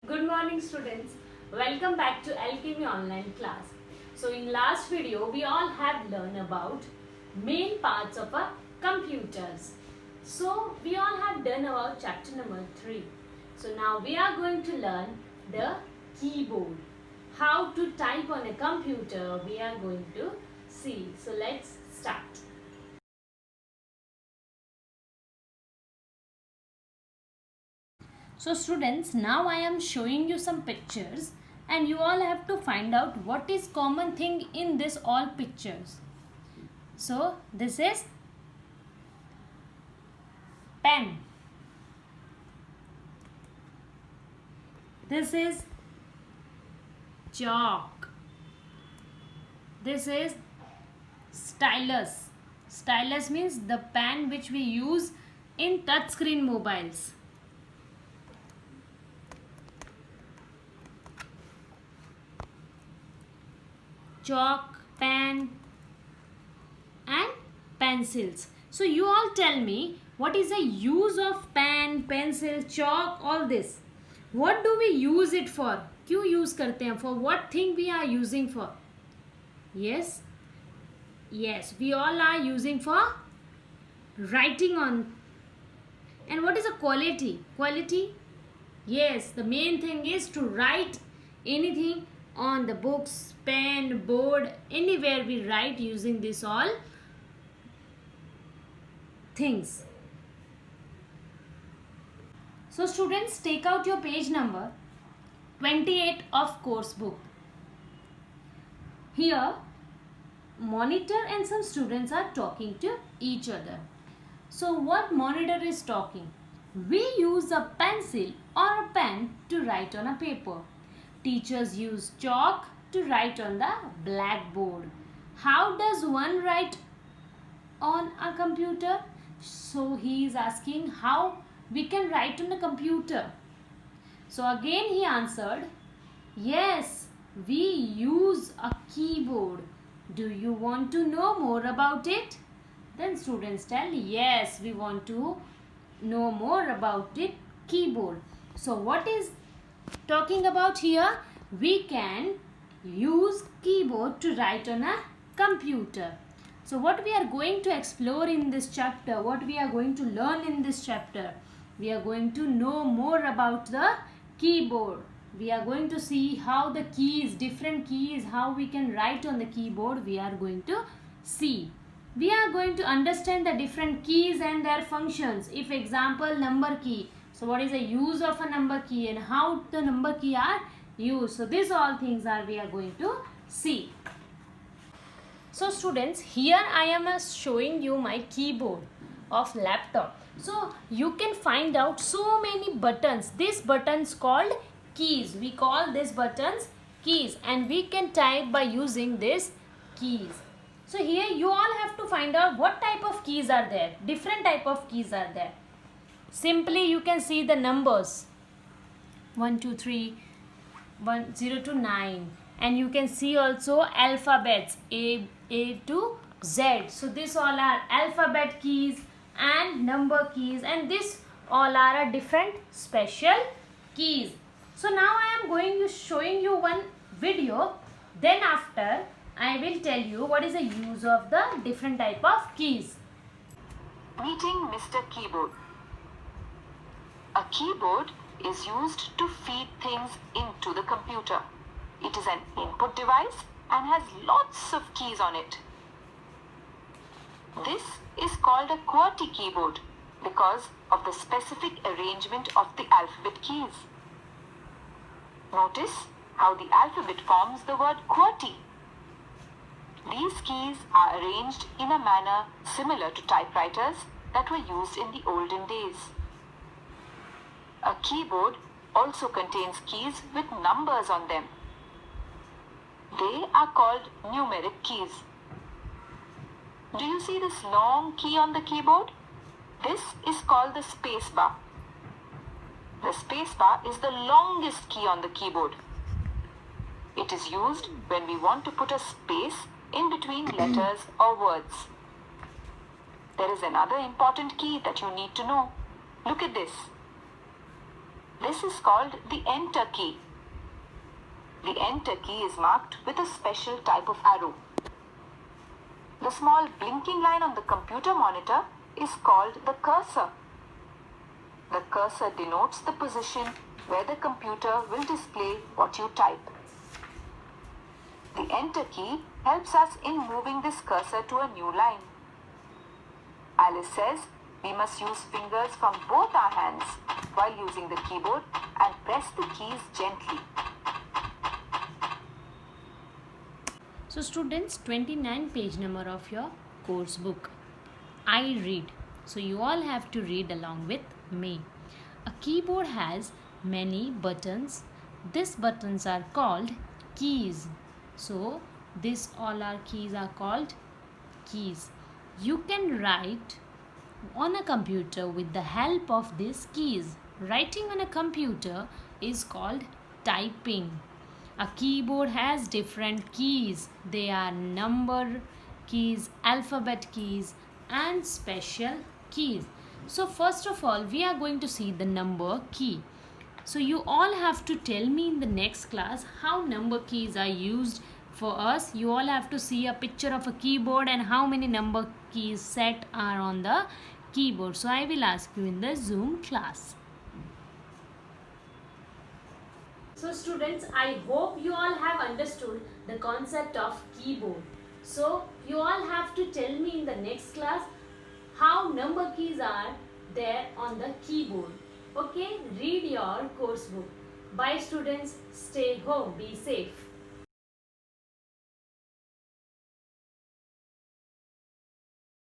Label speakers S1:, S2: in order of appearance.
S1: Good morning students. Welcome back to Alchemy online class. So in last video we all have learned about main parts of a computers. So we all have done about chapter number 3. So now we are going to learn the keyboard. How to type on a computer we are going to see. So let's start. So students, now I am showing you some pictures and you all have to find out what is common thing in this all pictures. So this is pen. This is chalk. This is stylus. Stylus means the pen which we use in touchscreen mobiles. Chalk, pen and pencils. So you all tell me what is the use of pen, pencil, chalk, all this. What do we use it for? क्यों use करते हैं? For what thing we are using for? Yes, we all are using for writing on. And what is a quality? Quality? Yes, the main thing is to write anything on the books, pen, board, anywhere we write using this all things. So students, take out your page number 28 of course book. Here monitor and some students are talking to each other. So what monitor is talking? We use a pencil or a pen to write on a paper. Teachers use chalk to write on the blackboard. How does one write on a computer? So he is asking how we can write on a computer. So again he answered, yes, we use a keyboard. Do you want to know more about it? Then students tell, yes, we want to know more about it, keyboard. So what is talking about here? We can use keyboard to write on a computer. So what we are going to explore in this chapter, what we are going to learn in this chapter, we are going to know more about the keyboard. We are going to see how the keys, different keys, how we can write on the keyboard, we are going to see. We are going to understand the different keys and their functions. If example, number key. So what is the use of a number key and how the number key are used. So these all things are we are going to see. So students, here I am showing you my keyboard of laptop. So you can find out so many buttons. These buttons called keys. We call these buttons keys and we can type by using these keys. So here you all have to find out what type of keys are there. Different type of keys are there. Simply you can see the numbers 1, 2, 3, 0 to 9 and you can see also alphabets A to Z. So this all are alphabet keys and number keys and this all are a different special keys. So now I am going to showing you one video, then after I will tell you what is the use of the different type of keys.
S2: Meeting Mr. Keyboard. A keyboard is used to feed things into the computer. It is an input device and has lots of keys on it. This is called a QWERTY keyboard because of the specific arrangement of the alphabet keys. Notice how the alphabet forms the word QWERTY. These keys are arranged in a manner similar to typewriters that were used in the olden days. A keyboard also contains keys with numbers on them. They are called numeric keys. Do you see this long key on the keyboard? This is called the space bar. The space bar is the longest key on the keyboard. It is used when we want to put a space in between letters or words. There is another important key that you need to know. Look at this. This is called the enter key. The enter key is marked with a special type of arrow. The small blinking line on the computer monitor is called the cursor. The cursor denotes the position where the computer will display what you type. The enter key helps us in moving this cursor to a new line. Alice says we must use fingers from both our hands while using the keyboard and press the keys gently.
S1: So students, 29 page number of your course book. I read. So you all have to read along with me. A keyboard has many buttons. These buttons are called keys. So these all our keys are called keys. You can write on a computer with the help of these keys. Writing on a computer is called typing. A keyboard has different keys. They are number keys, alphabet keys, and special keys. So first of all, we are going to see the number key. So you all have to tell me in the next class how number keys are used for us. You all have to see a picture of a keyboard and how many number keys set are on the keyboard. So I will ask you in the Zoom class. So students, I hope you all have understood the concept of keyboard. So you all have to tell me in the next class how number keys are there on the keyboard. Okay, read your course book. Bye students, stay home, be safe.